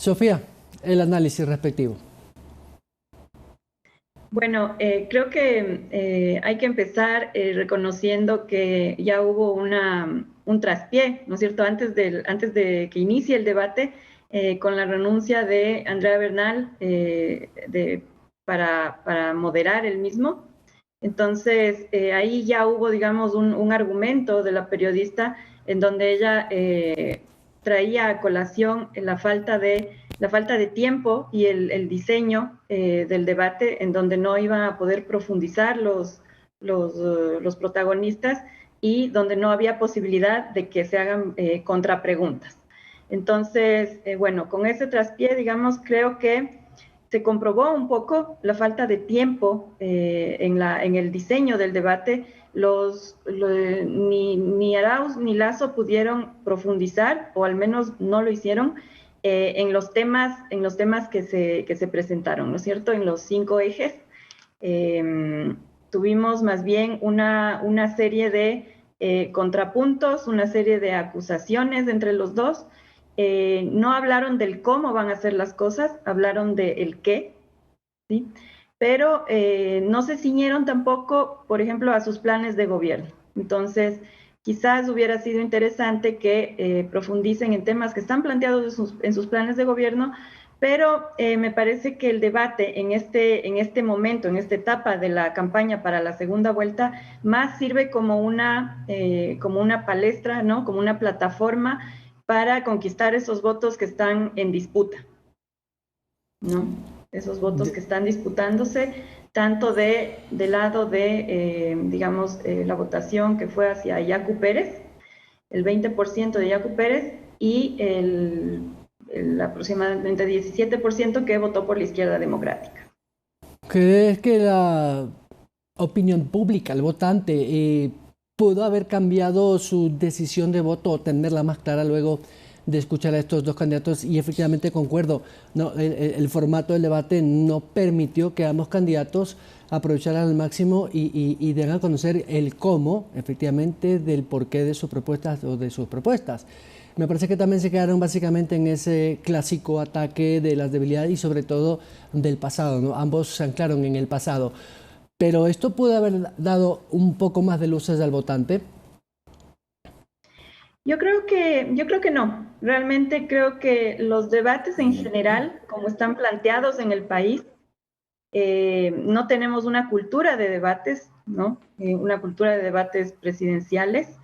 Sofía, el análisis respectivo. Bueno, creo que hay que empezar reconociendo que ya hubo un traspié, ¿no es cierto?, antes de que inicie el debate, con la renuncia de Andrea Bernal para moderar el mismo. Entonces, ahí ya hubo, digamos, un argumento de la periodista en donde ella traía a colación la falta de tiempo y el diseño del debate, en donde no iban a poder profundizar los protagonistas y donde no había posibilidad de que se hagan contrapreguntas. Entonces, bueno, con ese traspié, digamos, creo que se comprobó un poco la falta de tiempo en el diseño del debate. Ni Arauz ni Lazo pudieron profundizar, o al menos no lo hicieron, en los temas que se presentaron, ¿no es cierto? En los 5 ejes. Tuvimos más bien una serie de contrapuntos, una serie de acusaciones entre los dos. No hablaron del cómo van a hacer las cosas, hablaron del qué, ¿sí? Pero no se ciñeron tampoco, por ejemplo, a sus planes de gobierno. Entonces, quizás hubiera sido interesante que profundicen en temas que están planteados en sus planes de gobierno, pero me parece que el debate en este momento, en esta etapa de la campaña para la segunda vuelta, más sirve como una palestra, ¿no?, como una plataforma para conquistar esos votos que están en disputa, ¿no? Esos votos De- que están disputándose, tanto del lado de, digamos, la votación que fue hacia Yacu Pérez, el 20% de Yacu Pérez, y el aproximadamente 17% que votó por la izquierda democrática. ¿Crees que la opinión pública, el votante, pudo haber cambiado su decisión de voto o tenerla más clara luego de escuchar a estos dos candidatos? Y efectivamente concuerdo, no, el formato del debate no permitió que ambos candidatos aprovecharan al máximo y den a conocer el cómo, efectivamente, del porqué de sus propuestas o de sus propuestas. Me parece que también se quedaron básicamente en ese clásico ataque de las debilidades y sobre todo del pasado, ¿no? Ambos se anclaron en el pasado. Pero esto pudo haber dado un poco más de luces al votante. Yo creo que no. Realmente creo que los debates en general, como están planteados en el país, no tenemos una cultura de debates, ¿no? Una cultura de debates presidenciales.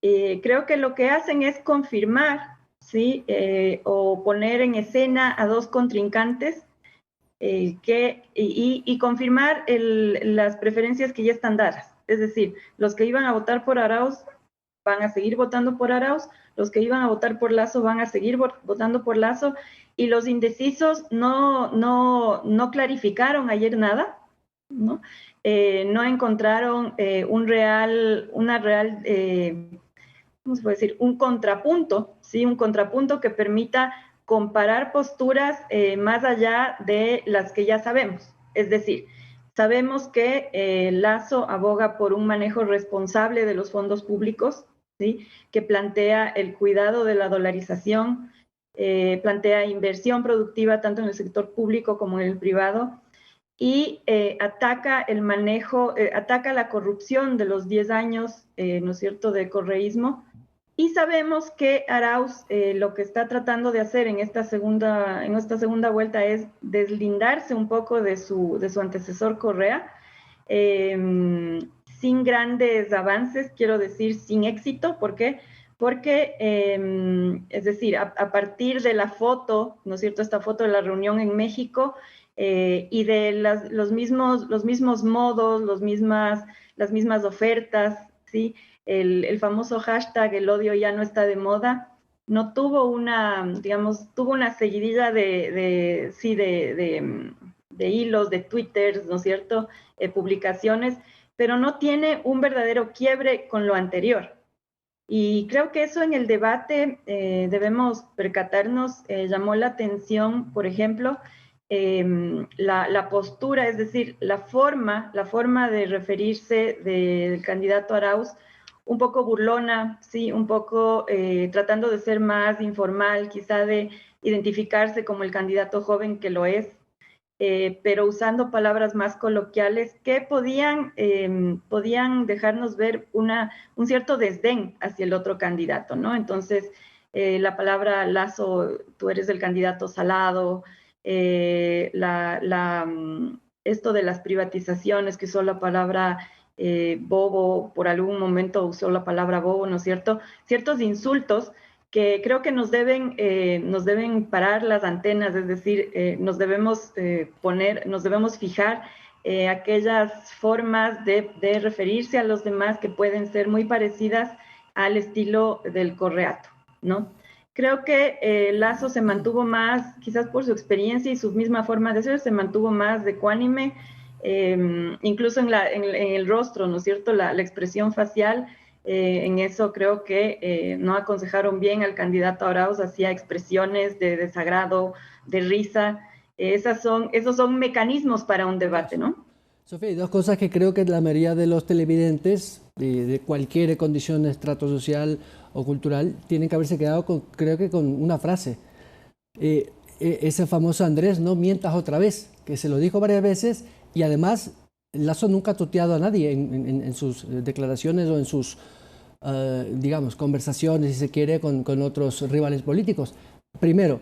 Creo que lo que hacen es confirmar, ¿sí? O poner en escena a dos contrincantes y confirmar las preferencias que ya están dadas. Es decir, los que iban a votar por Arauz van a seguir votando por Arauz, los que iban a votar por Lazo van a seguir votando por Lazo, y los indecisos no clarificaron ayer nada, ¿no? No encontraron ¿cómo se puede decir? Un contrapunto, ¿sí? Un contrapunto que permita comparar posturas más allá de las que ya sabemos. Es decir, sabemos que Lazo aboga por un manejo responsable de los fondos públicos, ¿sí?, que plantea el cuidado de la dolarización, plantea inversión productiva tanto en el sector público como en el privado, y ataca la corrupción de los 10 años, ¿no es cierto?, de correísmo. Y sabemos que Arauz lo que está tratando de hacer en esta segunda vuelta es deslindarse un poco de su antecesor Correa, eh, sin grandes avances, quiero decir, sin éxito. ¿Por qué? Porque, es decir, a partir de la foto, ¿no es cierto?, esta foto de la reunión en México, y de los mismos modos, las mismas ofertas, ¿sí? El famoso hashtag "el odio ya no está de moda", no tuvo digamos, tuvo una seguidilla sí, de hilos, de twitters, ¿no es cierto?, publicaciones, pero no tiene un verdadero quiebre con lo anterior. Y creo que eso en el debate debemos percatarnos. Llamó la atención, por ejemplo, la postura, es decir, la forma de referirse del candidato Arauz, un poco burlona, sí, un poco tratando de ser más informal, quizá de identificarse como el candidato joven que lo es, pero usando palabras más coloquiales que podían dejarnos ver un cierto desdén hacia el otro candidato, ¿no? Entonces, la palabra Lazo, tú eres el candidato salado, esto de las privatizaciones, que usó la palabra bobo, por algún momento usó la palabra bobo, ¿no es cierto? Ciertos insultos que creo que nos deben parar las antenas, es decir, nos debemos nos debemos fijar aquellas formas de referirse a los demás que pueden ser muy parecidas al estilo del correato, ¿no? Creo que Lazo se mantuvo más, quizás por su experiencia y su misma forma de ser, se mantuvo más de ecuánime, incluso en el rostro, ¿no es cierto? La expresión facial, en eso creo que no aconsejaron bien al candidato Arauz, hacía expresiones de desagrado, de risa. Esos son mecanismos para un debate, ¿no? Sofía, hay dos cosas que creo que la mayoría de los televidentes de cualquier condición, estrato social o cultural, tienen que haberse quedado con, creo que con una frase. Ese famoso Andrés, no mientas otra vez, que se lo dijo varias veces y además Lazo nunca ha tuteado a nadie en sus declaraciones o en sus, digamos, conversaciones, si se quiere, con otros rivales políticos. Primero,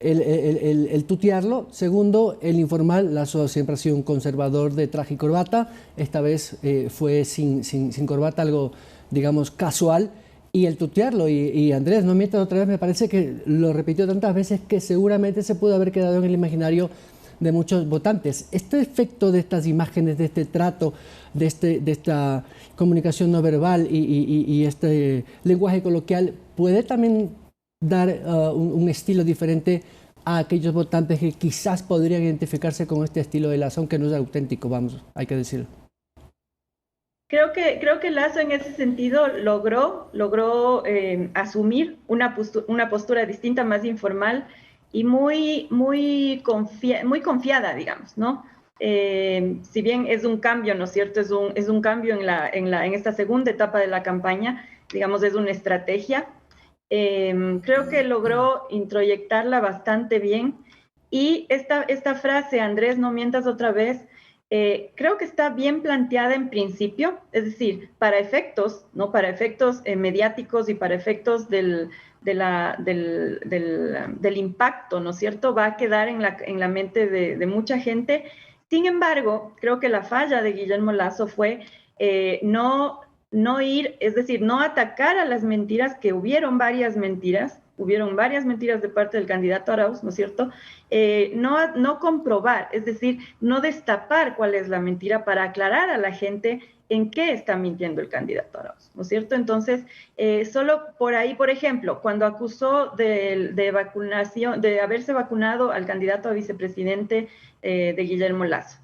el tutearlo. Segundo, el informal. Lazo siempre ha sido un conservador de traje y corbata. Esta vez fue sin corbata, algo, digamos, casual. Y el tutearlo, y Andrés, no mientas otra vez, me parece que lo repitió tantas veces que seguramente se pudo haber quedado en el imaginario de muchos votantes. Este efecto de estas imágenes, de este trato, de esta comunicación no verbal y este lenguaje coloquial, puede también dar un estilo diferente a aquellos votantes que quizás podrían identificarse con este estilo de Lazo, aunque no es auténtico, vamos, hay que decirlo. Creo que Lazo en ese sentido logró asumir una postura distinta, más informal y muy confiada, digamos, ¿no? Si bien es un cambio, ¿no es cierto? Es un cambio en esta segunda etapa de la campaña, digamos, es una estrategia. Creo que logró introyectarla bastante bien. Y esta frase, Andrés, no mientas otra vez, creo que está bien planteada en principio, es decir, para efectos, ¿no? Para efectos mediáticos y para efectos del impacto, ¿no es cierto? Va a quedar en la mente de mucha gente. Sin embargo, creo que la falla de Guillermo Lazo fue no ir, es decir, no atacar a las mentiras, que hubieron varias mentiras de parte del candidato Arauz, ¿no es cierto? No comprobar, es decir, no destapar cuál es la mentira para aclarar a la gente en qué está mintiendo el candidato Arauz, ¿no es cierto? Entonces, solo por ahí, por ejemplo, cuando acusó de vacunación, de haberse vacunado al candidato a vicepresidente de Guillermo Lazo.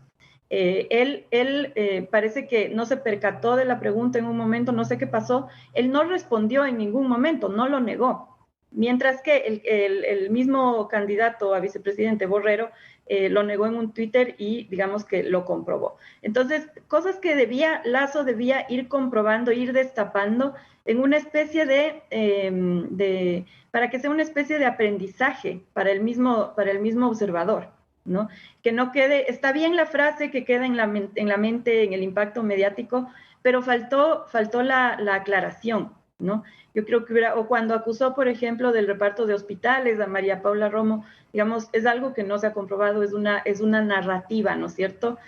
Él parece que no se percató de la pregunta en un momento, no sé qué pasó, él no respondió en ningún momento, no lo negó. Mientras que el mismo candidato a vicepresidente, Borrero, lo negó en un Twitter y digamos que lo comprobó. Entonces, cosas que Lazo debía ir comprobando, ir destapando en una especie para que sea una especie de aprendizaje para el mismo observador, ¿no? Que no quede, está bien la frase que queda en la mente, en el impacto mediático, pero faltó la aclaración, ¿no? Yo creo que o cuando acusó, por ejemplo, del reparto de hospitales a María Paula Romo, digamos, es algo que no se ha comprobado, es una narrativa, ¿no es cierto?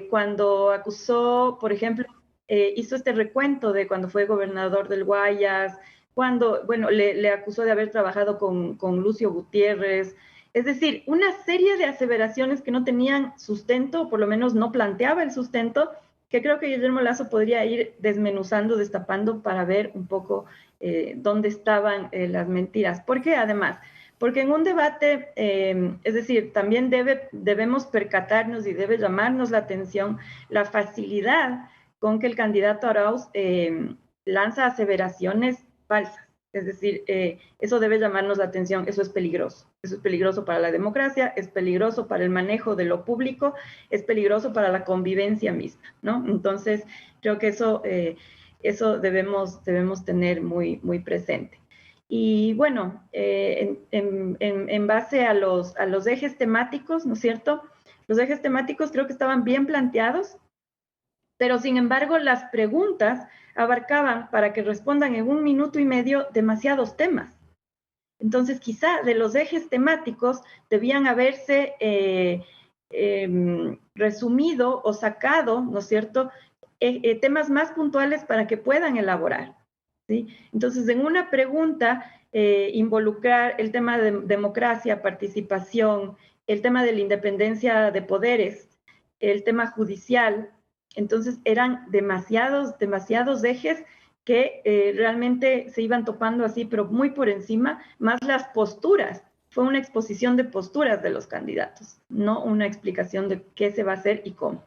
Cuando acusó, por ejemplo, hizo este recuento de cuando fue gobernador del Guayas, bueno, le acusó de haber trabajado con Lucio Gutiérrez, es decir, una serie de aseveraciones que no tenían sustento, o por lo menos no planteaba el sustento, que creo que Guillermo Lazo podría ir desmenuzando, destapando para ver un poco dónde estaban las mentiras. ¿Por qué? Además, porque en un debate, es decir, también debemos percatarnos y debe llamarnos la atención la facilidad con que el candidato Arauz lanza aseveraciones falsas. Es decir, eso debe llamarnos la atención, eso es peligroso. Eso es peligroso para la democracia, es peligroso para el manejo de lo público, es peligroso para la convivencia misma, ¿no? Entonces, creo que eso Eso debemos tener muy, muy presente. Y bueno, en base a los ejes temáticos, ¿no es cierto? Los ejes temáticos creo que estaban bien planteados, pero sin embargo las preguntas abarcaban, para que respondan en 1 minuto y medio, demasiados temas. Entonces, quizá de los ejes temáticos debían haberse resumido o sacado, ¿no es cierto?, temas más puntuales para que puedan elaborar, ¿sí? Entonces, en una pregunta, involucrar el tema de democracia, participación, el tema de la independencia de poderes, el tema judicial. Entonces, eran demasiados ejes que realmente se iban topando así, pero muy por encima, más las posturas. Fue una exposición de posturas de los candidatos, no una explicación de qué se va a hacer y cómo.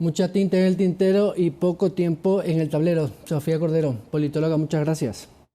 Mucha tinta en el tintero y poco tiempo en el tablero. Sofía Cordero, politóloga, muchas gracias.